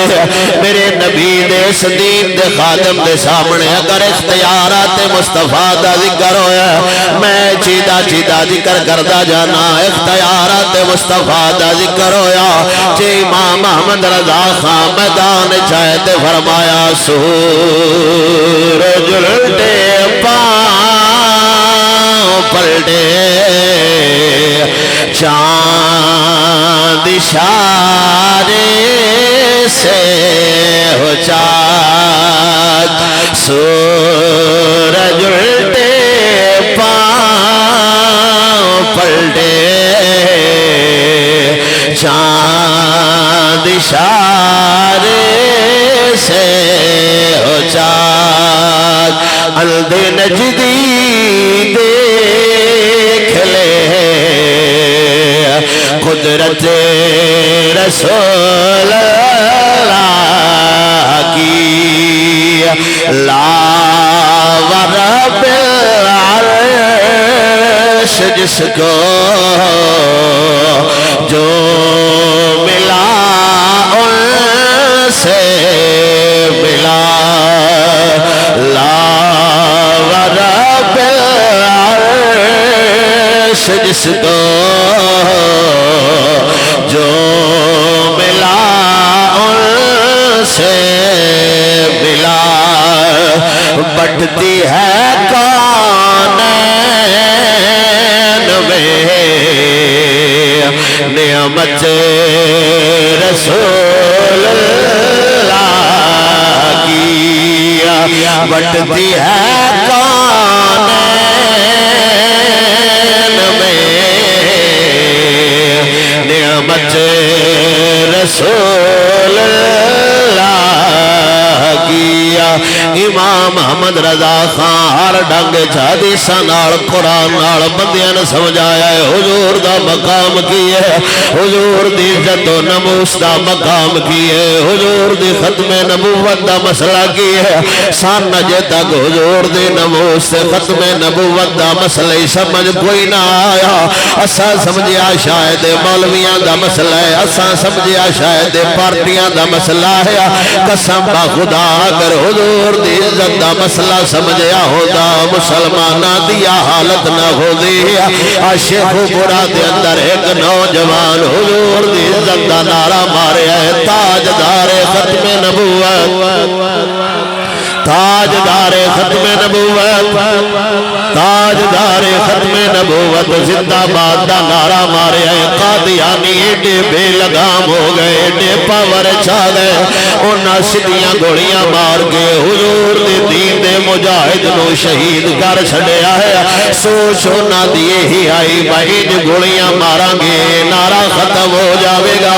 میرے نبی دے اس دین دے خادم دے سامنے اگر اختیارات مصطفیٰ دا ذکر ہویا میں چیدہ چیدہ ذکر کردہ جانا اختیارات مصطفیٰ دا ذکر ہویا چی امام احمد رضا میدان چاہتے فرمایا سورج الٹے پاؤں پلٹے چاند اشارے سے ہو چاند سورج الٹے پاؤں پلٹے چاند اشارے سے ہو چاند الد نجدی دیکھ لے قدرت رسول اللہ کی لا ورب العرش جس کو جو ملا ان سے ملا لا ورب العرش جس کو جو ملا ان سے ملا بٹھتی ہے کونین میں نعمت رسول اللہ کی بٹھتی ہے کونین میں نعمت رسول اللہ کی امام احمد رضا خان ہر ڈنگ چادی سنال قرآن نال بندیاں نے سمجھایا ہے حضور دا مقام کی ہے حضور دی عزت و نموس دا مقام کی ہے حضور دی ختم نبوت دا مسئلہ کی ہے سان نجے تک حضور دی نموس سے ختم نبوت دا مسئلہ سمجھ کوئی نہ آیا اسا سمجھیا شاید مولویاں دا مسئلہ ہے اسا سمجھیا شاید پارٹیاں دا مسئلہ ہے قسم با خدا اگر حضور دی عزت دا مسئلہ سمجھیا ہوتا مسلمانہ دیا حالت نہ ہو دی عاشق برا دے اندر ایک نوجوان حضور دی عزت دا نعرہ مارے ہے تاجدار ختم نبوت تاجدار ختم نبوت تاجدار ختم نبوت زندہ باد دا نعرہ مارے ہیں قادیانی ایڈے بے لگام ہو گئے ایڈے پاور چھا گئے انہاں سدیاں گوڑیاں مار کے حضور دی دین دے مجاہد نو شہید کر چھڑیا ہے سوچ ہونا دیئے ہی آئی بہید گوڑیاں مارا گے نعرہ ختم ہو جاوے گا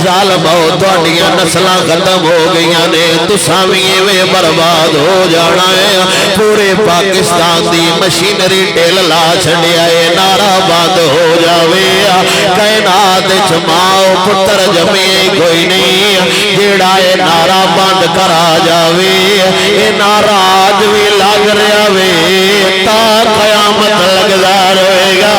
ظالم ہو توڑیاں نسلہ ختم ہو گئیاں نے تو سامیے میں برباد ہو جانا ہے پورے پاکستان دی مشینری ٹیل لا چھڑی آئے نعرہ بند ہو جاوے کائنات چماؤ پتر جمعی کوئی نہیں جیڑا ہے نعرہ بند کرا جاوے یہ نعرہ آج بھی لگ رہا وے تا قیامت لگدا رہے گا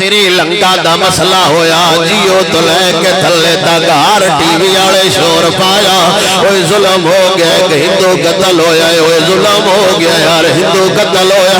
سری لنکا دا مسئلہ ہویا جیو تو لے کے تھلے تا گھار ٹی وی والے شور پایا اوے ظلم ہو گیا کہ ہندو قتل ہویا اوے ظلم ہو گیا یار ہندو قتل ہویا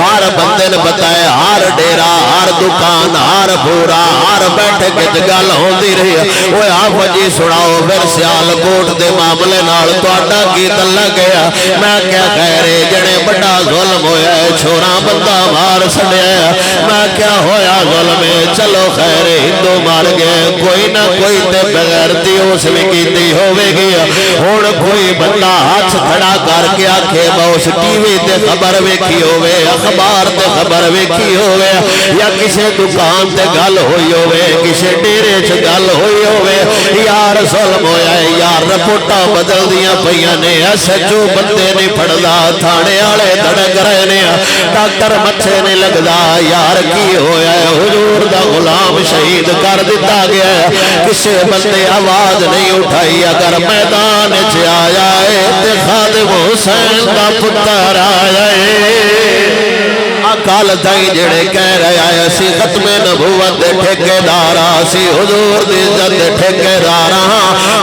ہر بندے نے بتایا ہر ڈیرا ہر دکان ہر بورا ہر بیٹھے کے گل ہوندی رہی اوے آپ جی سناؤ پھر سیال کوٹ دے معاملے نال تہاڈا کی تعلق گیا میں کیا خیر ہے جڑے بڑا ظلم ہویا ہے چھوڑا بندہ مار سڑیا میں کیا ہویا ظلم ہے چلو خیر ہندو مار گئے کوئی نہ کوئی تے بغیر دی اس میں کیتی ہوئے گیا ہون کوئی بندہ ہاتھ کھڑا کر کے آکھے باؤس ٹی وی تے خبر ویکھی ہوئے اخبار تے خبر ویکھی ہوئے یا کسی دکان تے گل ہوئی ہوئے کسی ڈیرے چ گل ہوئی ہوئے یار ظلم ہویا ہے یار رپورٹاں بدل دیاں پئیاں نے ایسے جو بندے نہیں پڑھدا تھانے والے دھڑک رہے نے ڈاکٹر مچھے نہیں لگدا یار کی ہویا ہے حضور دا غلام شہید کر دیتا گیا ہے کسے بندے آواز نہیں اٹھائی اگر میدان چ آیا ہے تے خادم حسین دا پتر آیا ہے اکال دائی جڑے کہہ رہے آئے سی ختم نبوت دے ٹھیکے دارا سی حضور دی عزت دے ٹھیکے دارا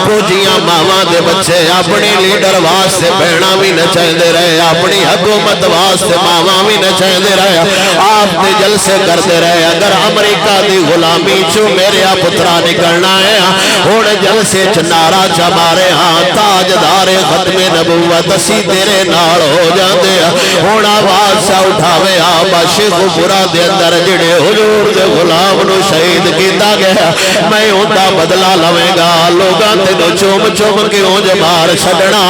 پوجیاں ماما دے بچے اپنی لیڈر واسطے بہنا بھی نہ چاہتے رہے اپنی حکومت واسطے ماما بھی نہ چاہتے رہے آپ دے جلسے کرتے رہے اگر امریکہ دی غلامی چو میرے پترا نکلنا ہے ہونے جلسے چنارا چمارے ہاں تاجدار ختم نبوت اسی تیرے نال ہو جاندے ہونا آواز سا اٹھاوے شیخ پورا دے اندر جڑے حضور دے غلام نو شہید کیتا گیا میں اوندا بدلہ لویں گا لوگاں تینو چوم چوم کے اونج مار چھڈنا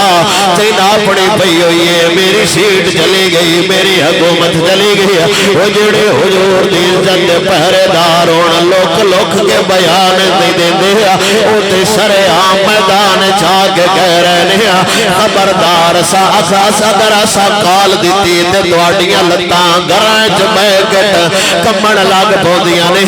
تین اپنی پئی ہوئی ہے میری سیٹ چلی گئی میری حکومت چلی گئی او جڑے حضور دی عزت دے پہرے دار ہون لوک لوک کے بیان نہیں دیندے او تے سرے عام میدان چا کے کہہ رہے نے خبردار سا اگر اسا کال دتی تے تواڈیاں لتاں گرائیں چ بیکٹ کمن لگ پوندیاں نے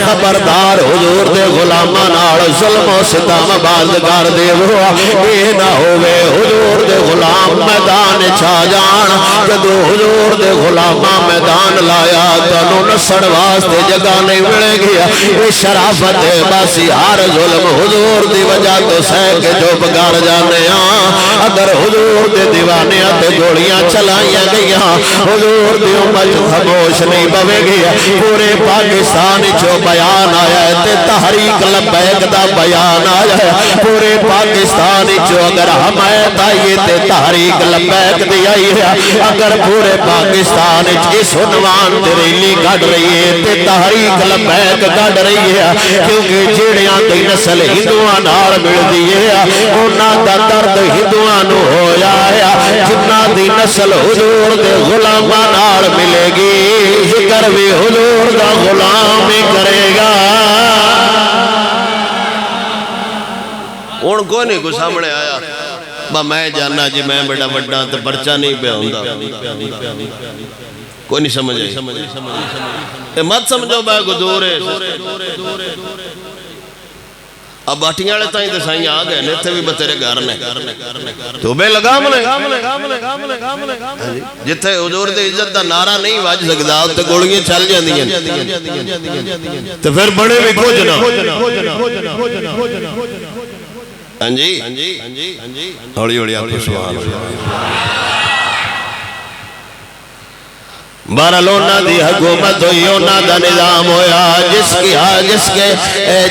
خبردار حضور دے غلاماں نال ظلم و ستم باز کر دیو اے نہ ہوے حضور دے غلام میدان چھا جان جدوں حضور دے غلاماں میدان لایا تانوں نسڑ واسطے جگہ نہیں ملے گی اے شرافت باسی ہر ظلم حضور دی وجہ تو سہ کے جو بگاڑ جانے اگر حضور دے دیوانیاں تے گولیاں چلائیاں گئیاں حضور دی امت خاموش نہیں بوے گی پورے پاکستان چو بیان آیا ہے تے تحریک لبیک دا بیان آیا ہے پورے پاکستان چو اگر حمایت آئی تے تحریک لبیک دی آئی ہے اگر پورے پاکستان اس عنوان تے ریلی کٹ رہی ہے تے تحریک لبیک کٹ رہی ہے کیونکہ جیڑیاں دی نسل ہندوان نال مل دی ہے انہاں دا درد ہندوان ہویا ہے جنہ دی نسل حضور دے غلاماں نال ملے گی ذکر بھی حضور دا غلام ہی کرے گا ان کو نہیں کو سامنے آیا با میں جاننا جی میں بیٹا بڑا تو پرچہ نہیں پہ ہوں کوئی نہیں سمجھ آئی مت سمجھو بے گدور ہے اب باٹیاں لے تائیں دسائیں آ گئے نیتھے بھی بتیرے گھر نے تو بے لگام نے جتھے حضور دے عزت دا نعرہ نہیں واج سکدا تے گولیاں چل جاندیاں تے پھر بڑے بھی کچھ نہ ہاں جی ہولی ہولی آپ کو سبحان اللہ بارلونا دی حکومت ہوئی اونا دا نظام ہویا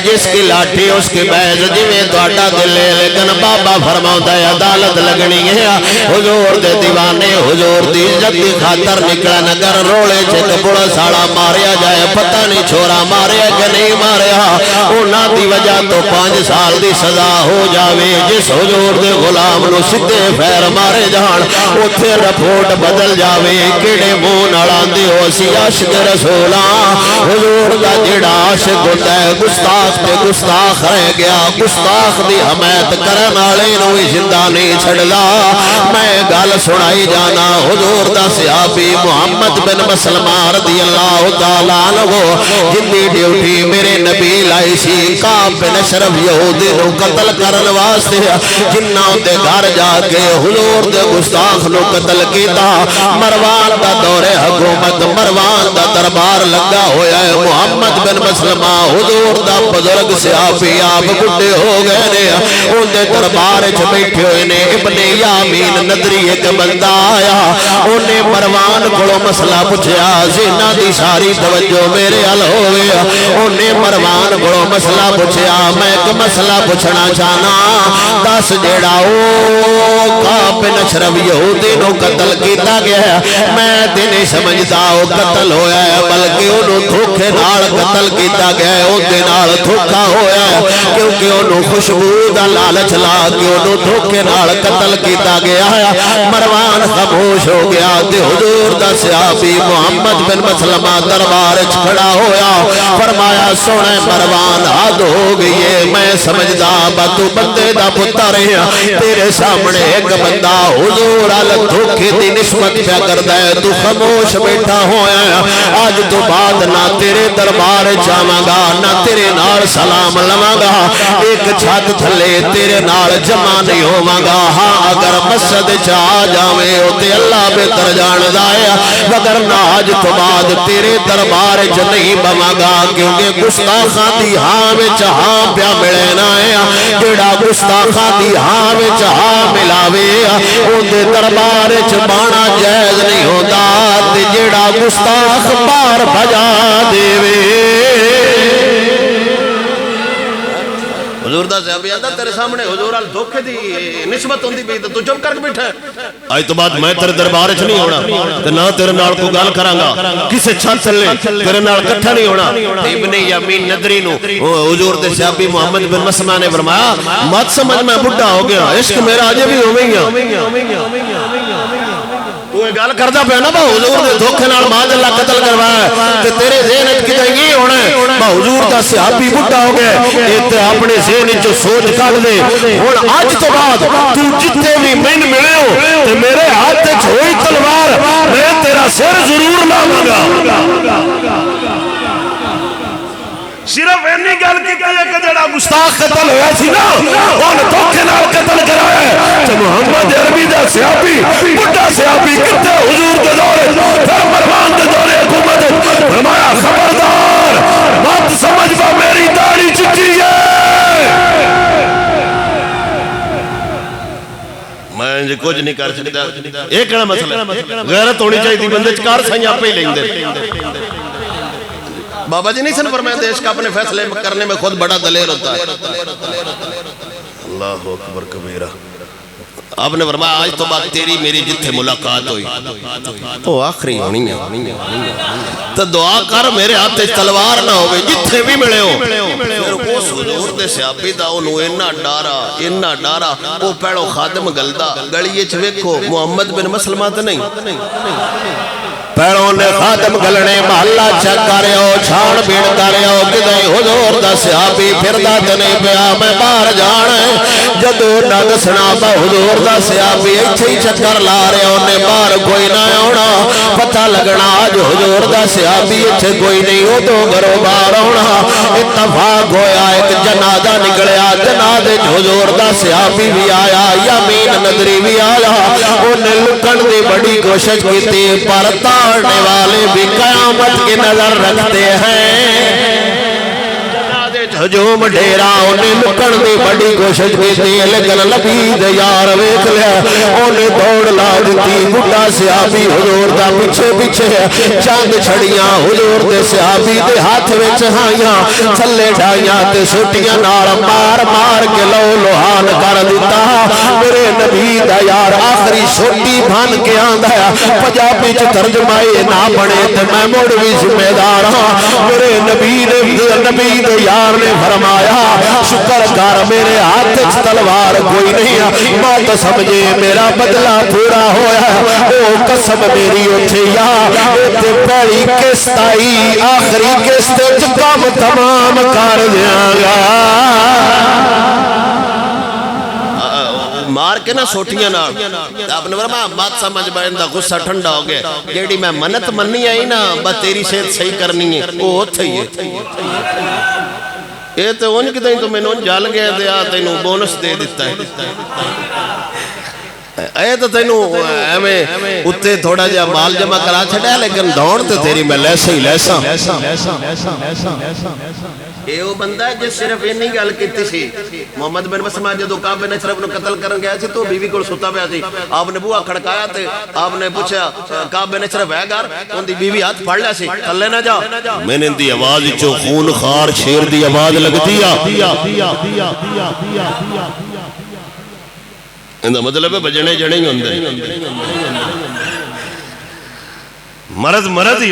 جس کی لاٹھی اس کی بیز جویں توڑا دلے لیکن بابا فرماؤں ہے عدالت لگنی ہے حضور دے دیوانے حضور دی عزت دی خاطر نکلا نگر روڑے چھت بڑا ساڑا ماریا جائے پتہ نہیں چھوڑا ماریا کہ نہیں ماریا اونا دی وجہ تو 5 سال دی سزا ہو جاوے جس حضور دے غلام نو سدھے پھیر مارے جان اتھے رپورٹ بدل جاوے کیڑے مون اڑاندے ہو سی عاشق رسولاں حضور دا جڑا عاشق ہوتا ہے گستاخ تے گستاخ رہ گیا گستاخ دی حمایت کرن کرن والے نو وی زندہ نہیں چھڑدا میں گل سنائی جانا حضور دا صحابی محمد بن مسلمہ رضی اللہ تعالیٰ عنہ جنی ڈیوٹی میرے نبی لائی سی کعب بن اشرف یہودی نو قتل کرن واسطے جنہ دے گھر جا کے حضور دے گستاخ نو قتل کیتا مروان دا دور حکومت مروان دا دربار لگا ہویا ہے محمد بن مسلمہ حضور دا بزرگ صحابی آپ بڑھے ہو گئے نے ان دے دربار چ بیٹھے ہوئے نے ابن یامین ندری ایک بندہ آیا انہیں مروان کو مسئلہ پوچھیا زینا دی ساری توجہ میرے حل ہو گیا انہیں مروان کو مسئلہ پوچھیا میں ایک مسئلہ پوچھنا چاہنا دس جیڑا او کعب بن اشرف یہودی نو قتل کیتا گیا ہے میں تے نہیں سمجھتا وہ قتل ہویا ہے بلکہ انہوں دھوکے نال قتل کیتا گیا ہے اندے نال دھوکا ہویا ہے کیونکہ انہوں خوشبو دا لالچ لا کے انہوں دھوکے نال قتل کیتا گیا ہے مروان خاموش ہو گیا تے حضور دا صحابی محمد بن مسلمہ دربار کھڑا ہویا فرمایا سونے مروان حد ہو گئی ہے میں سمجھدا با تو بندے دا پتر ہے تیرے سامنے ایک بندہ حضور ال دھوکے دی نسبت پیا کردا ہے تو خاموش بیٹھا ہویا آج تو بعد نہ تیرے دربار جاواں گا نہ تیرے نال سلام لواں گا ایک چھت تھلے تیرے نال جمع نہیں ہوواں گا ہاں اگر مسجد چا جاویں تے اللہ بہتر جاندا ہے وگرنہ آج تو بعد تیرے دربار چ نہیں بواں گا کیونکہ گستاخاں دی ہاں وچ ہاں پیا ملنا ہے جڑا گستاخاں دی ہاں وچ ہاں ملاوے اون دے دربار چ بانا جائز نہیں ہوندا تے جڑا گستاخ بار بھجا دیوے حضور دا صحابی آتا تیرے سامنے حضور ال دھوکے دی نسبت ہوندی پئی تے تو چپ کر کے بیٹھا ہے اج تو بعد میں تیرے دربار وچ نہیں ہونا تے نہ تیرے نال کوئی گل کراں گا کسے چھت تھلے تیرے نال اکٹھا نہیں ہونا ابن یامین ندری نو حضور دے صحابی محمد بن مسلمہ نے فرمایا مت سمجھ میں بڈھا ہو گیا عشق میرا اجے بھی ہوویں گا تو یہ گل کردا پیا نا با حضور دے دھوکے نال ماں اللہ قتل کروایا تے تیرے ذہن وچ کدے یہ ہونا ہے با حضور دا صحابی بڈھا ہو گیا اے تے اپنے ذہن وچ سوچ کڈ دے ہن اج تو بعد تو جتنے بھی مین ملے ہو تے میرے ہاتھ وچ ہوئی تلوار میں تیرا سر ضرور لاواں گا صرف اینی گل کی کہ جڑا گستاخ قتل ہویا سی نا اون دھوکے نال قتل کرایا ہے تے محمد عربی دا صحابی بڑا صحابی کتے حضور دے دور پھر مروان دے دور حکومت فرمایا خبردار مت سمجھ با میری داڑھی چٹی ہے میں جی کچھ نہیں کر سکتا ایک کہنا مسئلہ غیرت ہونی چاہیے بندے چکار سائیں آپ ہی لیں دے بابا جی نہیں سن فرمائے دیش کا اپنے فیصلے کرنے میں خود بڑا دلیر ہوتا ہے اللہ اکبر کبیرہ آپ نے فرمایا آج تو بات تیری میری جتھے ملاقات ہوئی تو آخری ہونی ہے تو دعا کر میرے ہاتھ تلوار نہ ہوئے جتھے بھی ملے ہو پھر اس حضور دے صحابی دا انہوں انہا ڈارا وہ پیڑو خادم گلدہ گلیے چویکھو محمد بن مسلمہ تو نہیں پیڑوں نے خادم گلنے محلہ چک کرے ہو چھان بین کرے ہو کدھائی حضور دا صحابی پھر دا نہیں پیا میں باہر جانا ہے جدو نہ دسنا با حضور دا صحابی ایچھے ہی چکر لا رہے ہو نے باہر کوئی نہ ہونا پتہ لگنا آج حضور دا صحابی ایچھے کوئی نہیں ہو تو گھروں باہر ہونا اتفاق ہویا ایک جنازہ نکلیا جنازے حضور دا صحابی بھی آیا یامین ندری بھی آیا انہیں لکن دی بڑی کوشش کی تھی پرتا پڑھنے والے بھی قیامت کی نظر رکھتے ہیں ہجوم ڈھیرا انہیں لکڑ دی بڑی کوشش کی تھی لیکن لبید یار ویکھ لیا انہیں دوڑ لا دیتی بڑھا صحابی حضور دا پیچھے پیچھے چاند چھڑیاں حضور دے صحابی دے ہاتھ وچ ہائیاں تھلے ڈھائیاں تے سوٹیاں نال مار مار کے لو لوہان کر دیتا میرے نبی دا یار آخری سوٹی بھان کے آندا ہے پنجابی چ ترجمہ نہ بنے تے میں مڑ بھی ذمہ دار ہاں میرے نبی دے یار نے فرمایا شکر کر میرے ہاتھ تلوار کوئی نہیں بات سمجھے میرا بدلہ پورا ہویا او قسم میری اٹھیا تے پہلی قسط آئی آخری قسط کام تمام کر دیاں گا کے نا سوٹیاں نال آپ نے فرمایا بات سمجھ بین دا غصہ ٹھنڈا ہو گیا جیڑی میں منت مننی آئی نا بس تیری صحت صحیح کرنی ہے وہ ہوتا ہی ہے یہ تو ان کی تین تو میں نے جال گیا دیا تینوں بونس دے دیتا ہے اے تو تینوں ہمیں اتے تھوڑا جا مال جمع کرا چھڑا لیکن دوڑ تو تیری میں لیسا ہی لیسا یہ وہ بندہ ہے جس صرف یہ نہیں گل کیتی سی محمد بن مسلمہ جدو کعب بن اشرف نے قتل کرن گیا سی تو بیوی کو ستا پیا سی آپ نے بوہا کھڑکایا تے آپ نے پوچھا کعب بن اشرف ہے گھر ان دی بیوی ہاتھ پھڑ لیا سی تھلے نہ جا میں نے دی آواز چو خون خار شیر دی آواز لگتی اندہ مطلب ہے بجنے جنے ہی ہوندے مرد ہی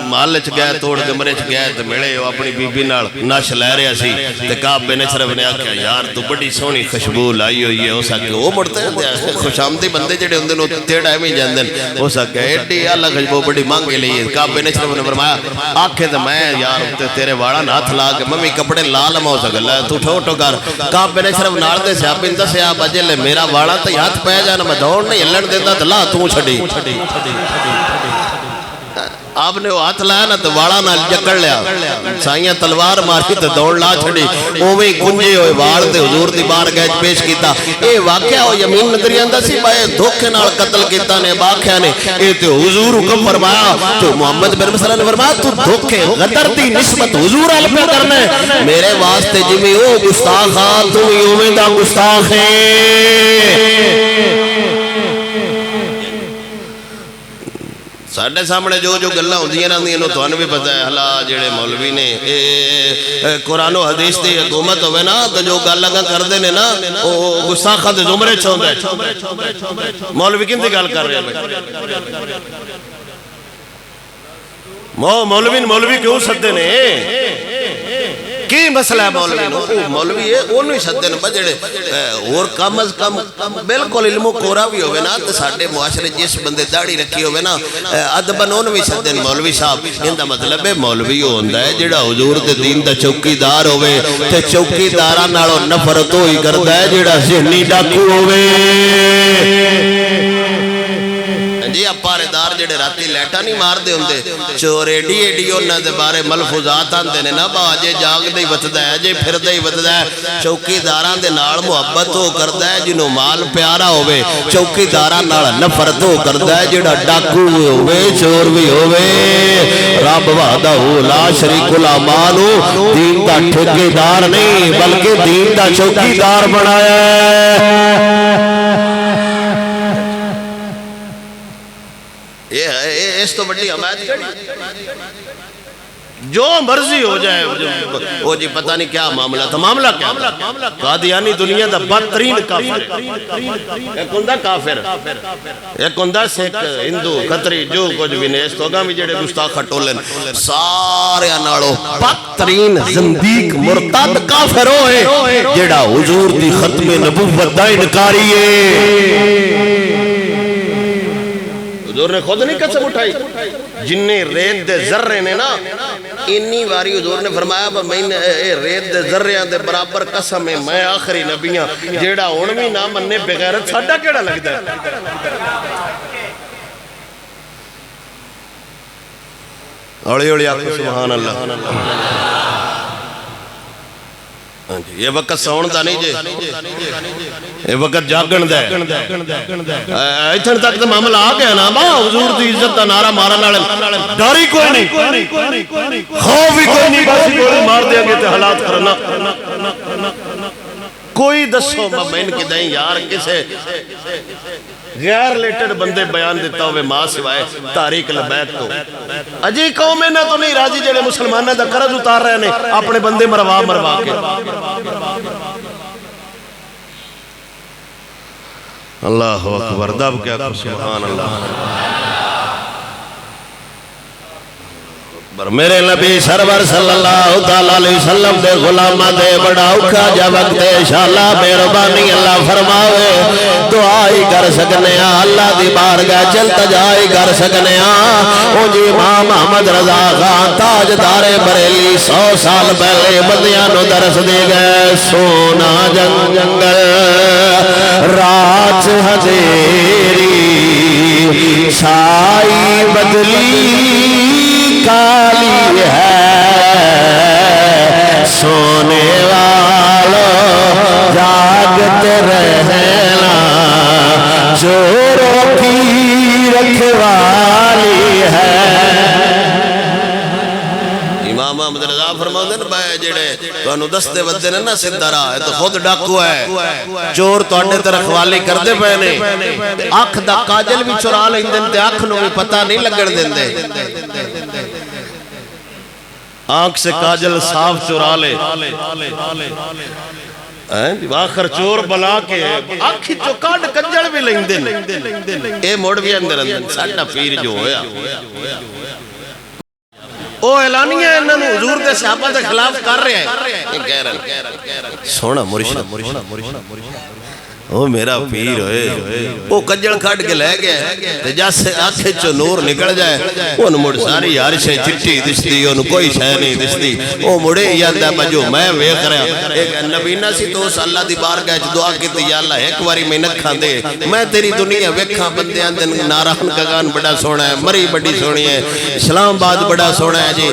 محل چ گیا توڑ کمرے چ گیا تو ملے وہ اپنی بی بی نال نش لے رہا سی تے کعب بن اشرف نے آکھیا یار تو بڑی سونی خوشبو لائی ہوئی ہے ہو سکے وہ مڑتے ہیں خوش آمدی بندے جڑے ہوندے نو تے ٹائم ہی جاندے ہو سکے ایڈی اعلی خوشبو بڑی مانگے لئی کعب بن اشرف نے فرمایا آکھے تے میں یار تیرے واڑا نہ ہاتھ لا کے ممی کپڑے لال ہو سکلا تو ٹھو کر کعب بن اشرف نال دے سیاپی دسیا بجے لے میرا واڑا تے ہاتھ پے جانا میں دوڑ نہیں ہلن دیندا تے لا تو چھڈی آپ نے وہ ہاتھ لایا نا تو واڑا نہ جکڑ لیا سائیاں تلوار ماری تو دوڑ لا چھڑی اوویں گنجے ہوئے واڑ دے حضور دی بارگاہ وچ پیش کیتا اے واقعہ ہو یمین نظری آندا سی بھائی دھوکے نال قتل کیتا نے باکھیا نے اے تے حضور حکم فرمایا تو محمد بن مسلمہ نے فرمایا تو دھوکے غدر دی نسبت حضور ال پہ کرنا میرے واسطے جویں او گستاخ ہاں تو اوویں دا گستاخ ہے ساڑھے سامنے جو گلہ ہوں دیئے نا دیئے تو انہوں بھی پتہ ہے حلا جڑے مولوی نے قرآن و حدیث دی حکومت ہوئے نا تو جو گل لگا کر دینے نا وہ گستاخہ دے زمرے چھوندے مولوی کن دی گل کر رہے ہیں مولوی کیوں سدے نے کی مسئلہ ہے مولوی ہے انہوں ہی سدے نے بجڑے اور کم از کم بلکل علم و کورا بھی ہوئے نا تو ساڑھے معاشرے جس بندے داڑی رکھی ہوئے نا ادبن انہوں ہی سدے نے مولوی صاحب ان دا مطلب ہے مولوی ہوندہ ہے جڑا حضور دے دین دا چوکی دار ہوئے تے چوکی دارہ نالو نفرت ہوئی کردہ ہے جڑا ذہنی ڈاکو ہوئے جی اب پارے دار جڑے راتی لیٹا نہیں مار دے ہوندے چور ایڈی انہاں دے بارے ملفوظات آندے نے نا با جے جاگ دے وتدا ہے جے پھر دے وتدا ہے چوکی داراں دے نال محبت ہو کردا ہے جنوں مال پیارا ہوے چوکی داراں نال نفرت ہو کردا ہے جڑا ڈاکو ہوے چور بھی ہوے رب وحدہ لا شریک لا مالو دین دا ٹھیکیدار نہیں بلکہ دین دا چوکی دار بنایا ہے اس تو بڑی حمایت کری جو مرضی ہو جائے وہ جی پتہ نہیں کیا معاملہ تھا معاملہ کیا قادیانی دنیا دا بدترین کافر ایک ہندہ کافر ایک ہندہ سکھ ہندو خطری جو کچھ بھی نہیں اس تو گا بھی جڑے گستاخ ٹولن سارے اناڑو بدترین زندیق مرتد کافر ہوئے جڑا حضور دی ختم نبوت دا انکاری ہے حضور نے خود نہیں قسم اٹھائی جنہیں ریت دے ذرے نے نا انی واری حضور نے فرمایا میں ریت دے ذریاں دے برابر قسم ہے میں آخری نبیاں جیڑا اونوی نہ مننے بغیرت ساڑھا کیڑا لگ دا ہے اوڑی آخو سبحان اللہ یہ وقت سون دا نہیں جے یہ وقت جاگن دے ایتھن تک تو معاملہ آ گیا نا با حضور دی عزت دا نعرہ مارا نالے ڈاری کوئی نہیں خوف ہی کوئی نہیں بس کوئی مار دیا گے تے حالات کرنا کوئی دسو میں ان کی دائیں یار کسے غیر لیٹڈ بندے بیان دیتا ہوئے ماں سوائے تاریخ لبیت تو اجی قومیں نہ تو نہیں راضی جڑے مسلمانہ دا قرض اتار رہے نے اپنے بندے مروا کے اللہ اکبر دب کیا سبحان اللہ میرے نبی سرور صلی اللہ علیہ وسلم دے غلامہ دے بڑا اوکھا جا وقت انشاءاللہ مہربانی اللہ فرماوے دعائی کر سکنے ہیں اللہ دی بارگاہ چلتا جائی کر سکنے ہیں او جی امام محمد رضا خان تاجدار بریلی 100 سال پہلے بندیانو درس دے گئے سونا جنگل رات ہزیری سائی بدلی کالی ہے سونے والوں جاگتے رہنا چوروں کی رکھوالی ہے امام محمد رضا فرماؤں دن بھائی جڑے تو انہوں دستے ودے نے نا سندرہ ہے تو خود ڈاکو ہے چور تو اڈے تے رکھوالی کر دے پہنے آنکھ دا کاجل بھی چورا لیں دن تے آنکھ نو بھی پتہ نہیں لگڑ دن دے آنکھ سے کاجل صاف چورا لے آخر چور بلا کے آنکھی چوکاڑ کنجل بھی لیں دن اے موڑ بھی اندر ساڑھا پیر جو ہویا او اعلانیہ انہوں حضور دے صحابہ دے خلاف کر رہے ہیں کہہ رہے ہیں سونا مرشد او میرا پیر ہوئے او کنجل کھاٹ کے لے گئے جیسے آنکھیں چو نور نکل جائے ان مڑ ساری عرشیں چٹی دستی ان کوئی شے نہیں دستی او مڑے یاد ہے بجو میں ویخ رہا ایک نبینا سی تو اس اللہ دی بارگاہ دعا کی تھی یا اللہ ایک واری میں نکھا دے میں تیری دنیا ویکھاں بندے آن دن ناران کگان بڑا سونا ہے مری بڑی سونی ہے اسلام آباد بڑا سونا ہے جی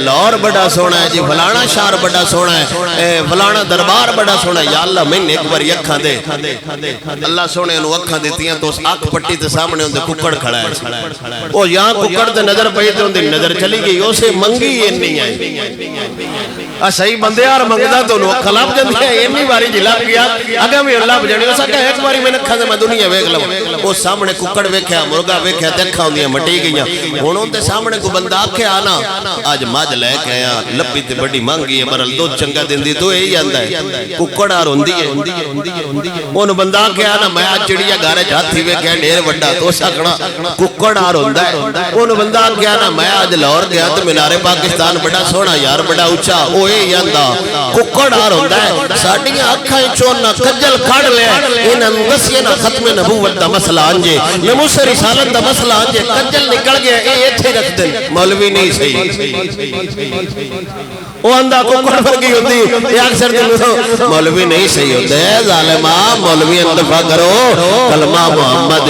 لاہور بڑا سونا ہے جی فلانا شہر بڑا سونا ہے فلانا دربار بڑا سونا ہے یا اللہ میں ایک واری اکھاں دے اللہ سونے انہوں اکھاں دیتی ہیں تو اس آنکھ پٹی تے سامنے ان دے ککڑ کھڑا ہے وہ یہاں ککڑ تے نظر پہی تے ان دے نظر چلی گئی اسے منگی یہ نہیں آئی صحیح بندے آر منگدہ تو انہوں خلاف جاندی ہے یہ نہیں باری جلا گیا اگر میں اللہ بجانے گا سکتا ہے ایک باری میں نکھا دے میں دنیا ویک لوں وہ سامنے ککڑ ویکھیا مرگا ویکھیا تکھا ہوں دیا مٹی گئیاں انہوں تے سامنے کو بندہ آکھے آنا آج ماج لے کے آیا لپی تے بڑی مانگی ہے برل دو چنگا دن دی تو یہی آندہ ہے ککڑ آر ہوندی ہے انہوں بندہ کے آنا میں آج چڑیا گارے جاتی ہوئے کہ ڈیر وڈا تو سکڑا ککڑ آر ہوندہ ہے انہوں بندہ کے آنا میں آج لاہور گیا تو منارے پاکستان بڑا سونا یار بڑا اچھا اوے یاندہ ککڑ آر ہوندہ ہے ساڑھیاں اکھائیں چوننا کجل کھاڑ لے ان اندسیہ نہ ختم نبوت دا مسئلہ آنجے نموس رسالت دا مسئلہ آنجے کجل نکل گیا اے تھے رکھ دن مولوی نہیں صحیح وہ اندھا ککڑ فرگی ہوتی ہے اکثر دن مولوی نہیں صحیح ہوتے ظالمہ مولوی انتفا کرو کلمہ محمد